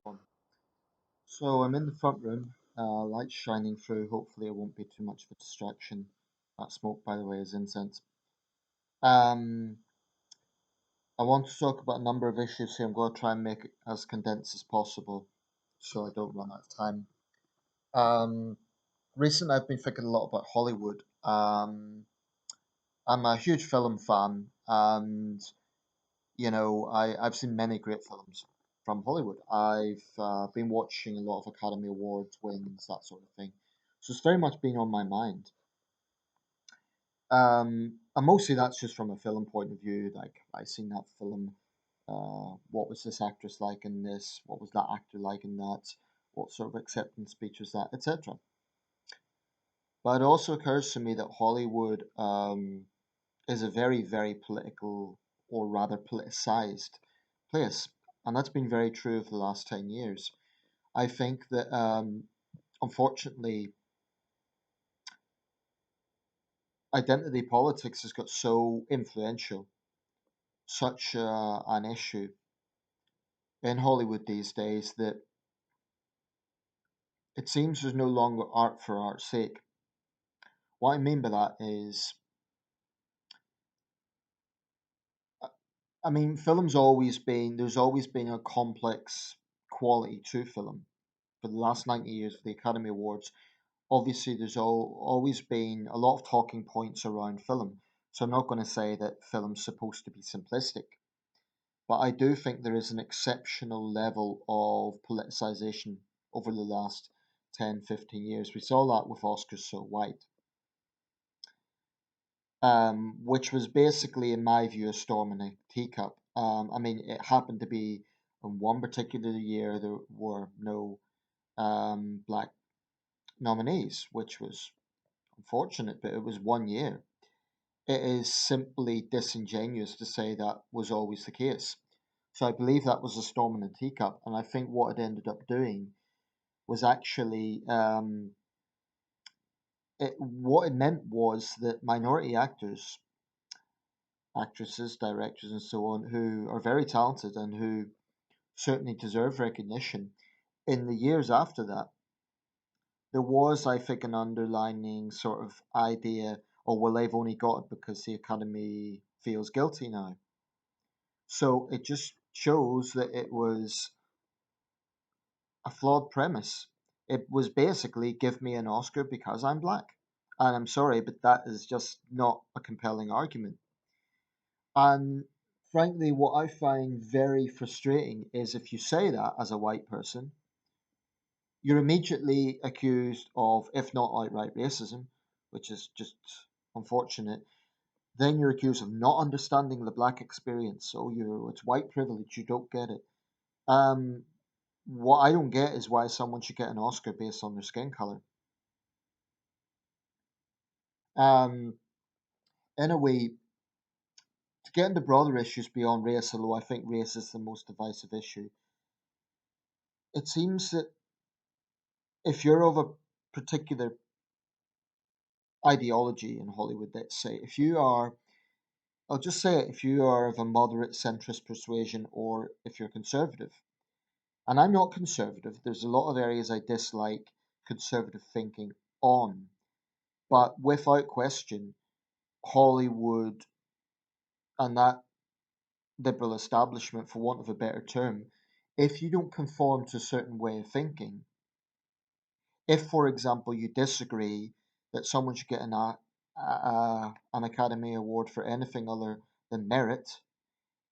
On. So I'm in the front room, lights shining through. Hopefully, it won't be too much of a distraction. That smoke, by the way, is incense. Um, I want to talk about a number of issues here. I'm going to try and make it as condensed as possible so I don't run out of time. Um, Recently, I've been thinking a lot about Hollywood. I'm a huge film fan, and I've seen many great films from Hollywood. I've been watching a lot of Academy Awards wins, that sort of thing. So it's very much been on my mind. And mostly that's just from a film point of view. Like, I seen that film. What was this actress like in this? What was that actor like in that? What sort of acceptance speech was that, etc. But it also occurs to me that Hollywood is a very, very political, or rather politicized place. And that's been very true for the last 10 years. I think that, unfortunately, identity politics has got so influential, such an issue in Hollywood these days that it seems there's no longer art for art's sake. What I mean by that is, uh, there's always been a complex quality to film. For the last 90 years of the Academy Awards, obviously there's always been a lot of talking points around film. So I'm not going to say that film's supposed to be simplistic, but I do think there is an exceptional level of politicization over the last 10, 15 years. We saw that with Oscars So White, which was basically, in my view, a storm in a teacup. It happened to be in one particular year there were no black nominees, which was unfortunate, but it was 1 year. It is simply disingenuous to say that was always the case. So I believe that was a storm in a teacup, and I think what it ended up doing was actually what it meant was that minority actors, actresses, directors, and so on, who are very talented and who certainly deserve recognition, in the years after that, there was, I think, an underlining sort of idea, oh, well, they've only got it because the Academy feels guilty now. So it just shows that it was a flawed premise. It was basically give me an Oscar because I'm black. And I'm sorry, but that is just not a compelling argument. And frankly, what I find very frustrating is if you say that as a white person, you're immediately accused of, if not outright racism, which is just unfortunate, then you're accused of not understanding the black experience. So it's white privilege, you don't get it. Um, what I don't get is why someone should get an Oscar based on their skin color. Um, in a way, to get into broader issues beyond race, although I think race is the most divisive issue, it seems that if you're of a particular ideology in Hollywood, let's say, if you are, I'll just say it, if you are of a moderate centrist persuasion or if you're conservative, and I'm not conservative, there's a lot of areas I dislike conservative thinking on, but without question, Hollywood and that liberal establishment, for want of a better term, if you don't conform to a certain way of thinking, if, for example, you disagree that someone should get an Academy Award for anything other than merit,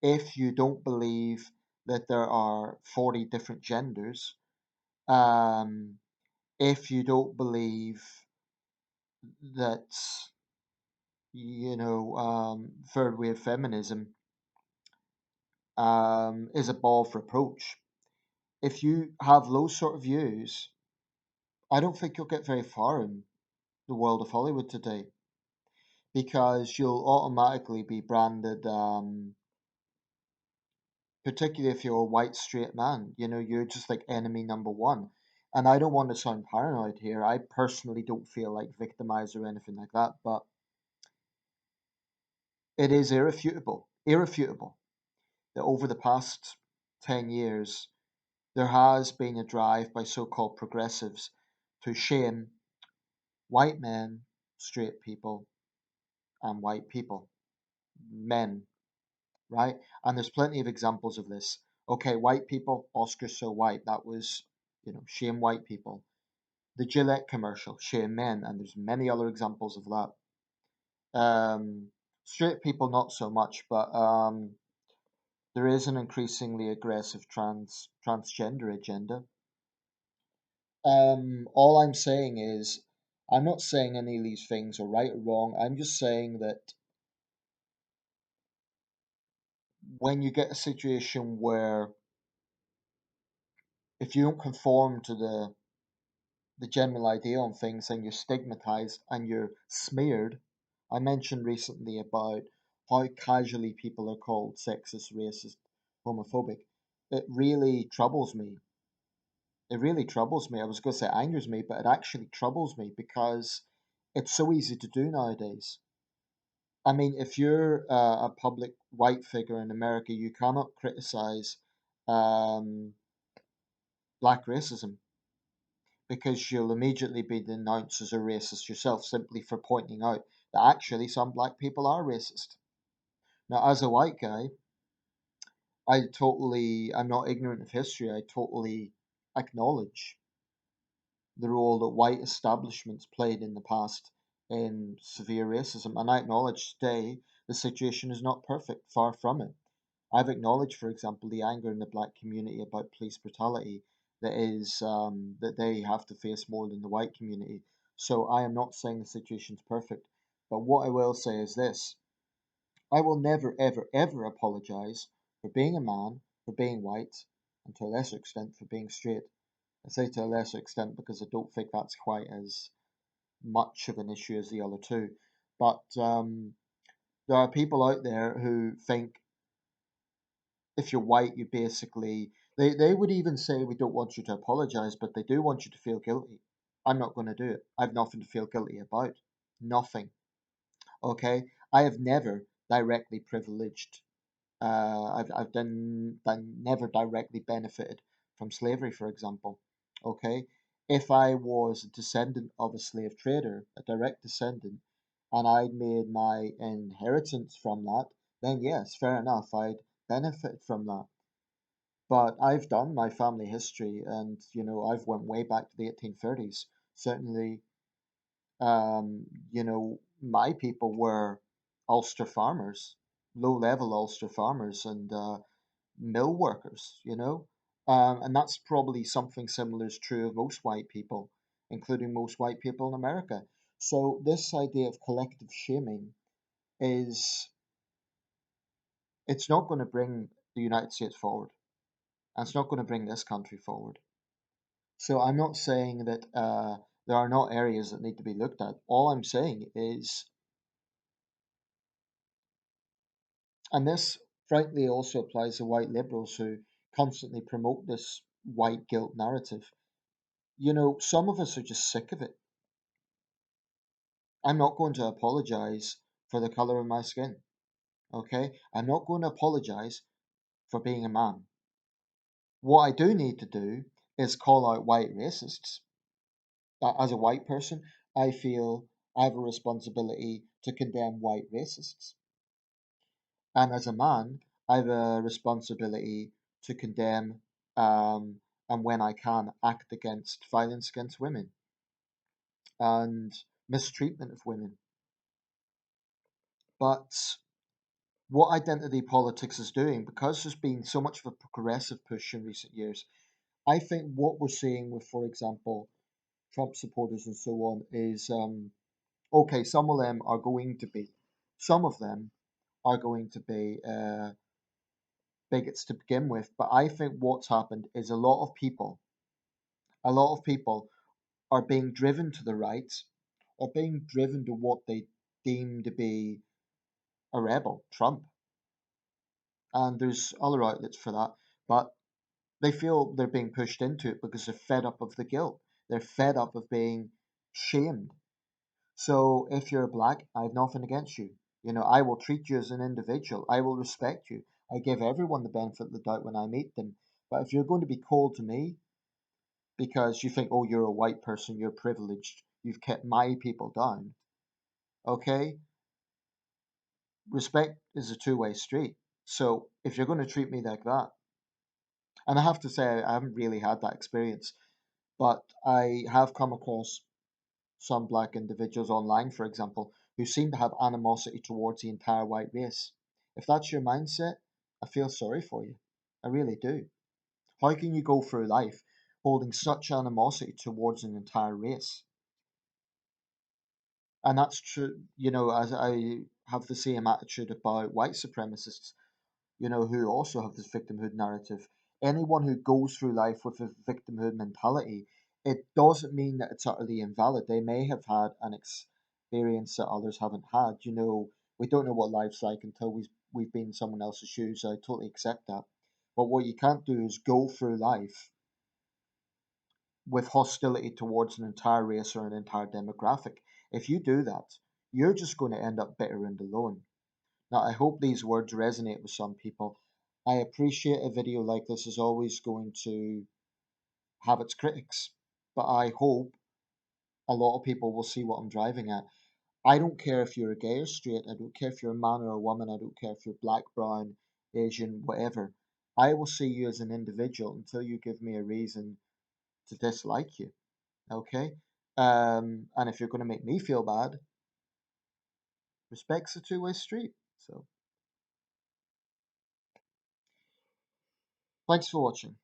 if you don't believe that there are 40 different genders, um, if you don't believe that, third wave feminism is above reproach, if you have those sort of views, I don't think you'll get very far in the world of Hollywood today because you'll automatically be branded, particularly if you're a white straight man. You're just like enemy number one. And I don't want to sound paranoid here. I personally don't feel like victimized or anything like that, but it is irrefutable that over the past 10 years, there has been a drive by so-called progressives to shame white men, straight people, and white people, men, right? And there's plenty of examples of this. Okay, white people, Oscars so white. That was, shame white people. The Gillette commercial, shame men, and there's many other examples of that. Straight people, not so much, but there is an increasingly aggressive transgender agenda. All I'm saying is, I'm not saying any of these things are right or wrong. I'm just saying that when you get a situation where if you don't conform to the general idea on things, and you're stigmatized and you're smeared. I mentioned recently about how casually people are called sexist, racist, homophobic. It really troubles me. It really troubles me. I was going to say angers me, but it actually troubles me because it's so easy to do nowadays. I mean, if you're a public white figure in America, you cannot criticize um, black racism because you'll immediately be denounced as a racist yourself simply for pointing out that actually some black people are racist. Now, as a white guy, I'm not ignorant of history. I totally acknowledge the role that white establishments played in the past in severe racism, and I acknowledge today the situation is not perfect, far from it. I've acknowledged, for example, the anger in the black community about police brutality that they have to face more than the white community. So I am not saying the situation's perfect, but what I will say is this: I will never, ever, ever apologize for being a man, for being white, and to a lesser extent for being straight. I say to a lesser extent because I don't think that's quite as much of an issue as the other two. But there are people out there who think if you're white, you basically they would even say we don't want you to apologize, but they do want you to feel guilty. I'm not going to do it. I've nothing to feel guilty about. Nothing. Okay. I have never directly privileged. I've never directly benefited from slavery, for example. Okay. If I was a descendant of a slave trader, a direct descendant, and I'd made my inheritance from that, then yes, fair enough, I'd benefit from that. But I've done my family history, and I've went way back to the 1830s. Certainly, my people were Ulster farmers, low-level Ulster farmers, and mill workers. And that's probably something similar is true of most white people, including most white people in America. So this idea of collective shaming is it's not going to bring the United States forward, and it's not going to bring this country forward. So I'm not saying that there are not areas that need to be looked at. All I'm saying is, and this frankly also applies to white liberals who constantly promote this white guilt narrative. Some of us are just sick of it. I'm not going to apologize for the color of my skin. Okay? I'm not going to apologize for being a man. What I do need to do is call out white racists. As a white person, I feel I have a responsibility to condemn white racists. And as a man, I have a responsibility to condemn and when I can act against violence against women and mistreatment of women. But what identity politics is doing, because there's been so much of a progressive push in recent years, I think what we're seeing with, for example, Trump supporters and so on is okay, some of them are going to be bigots to begin with, but I think what's happened is a lot of people are being driven to the right, or being driven to what they deem to be a rebel, Trump. And there's other outlets for that, but they feel they're being pushed into it because they're fed up of the guilt. They're fed up of being shamed. So if you're black, I have nothing against you. I will treat you as an individual. I will respect you. I give everyone the benefit of the doubt when I meet them. But if you're going to be cold to me because you think, oh, you're a white person, you're privileged, you've kept my people down, okay? Respect is a two-way street. So if you're going to treat me like that, and I have to say, I haven't really had that experience, but I have come across some black individuals online, for example, who seem to have animosity towards the entire white race. If that's your mindset, I feel sorry for you. I really do. How can you go through life holding such animosity towards an entire race? And that's true, as I have the same attitude about white supremacists, who also have this victimhood narrative. Anyone who goes through life with a victimhood mentality, it doesn't mean that it's utterly invalid. They may have had an experience that others haven't had. We don't know what life's like until we've been in someone else's shoes. I totally accept that. But what you can't do is go through life with hostility towards an entire race or an entire demographic. If you do that, you're just going to end up bitter and alone. Now, I hope these words resonate with some people. I appreciate a video like this is always going to have its critics, but I hope a lot of people will see what I'm driving at. I don't care if you're a gay or straight, I don't care if you're a man or a woman, I don't care if you're black, brown, Asian, whatever. I will see you as an individual until you give me a reason to dislike you, okay? And if you're going to make me feel bad, respect's a two-way street. So, thanks for watching.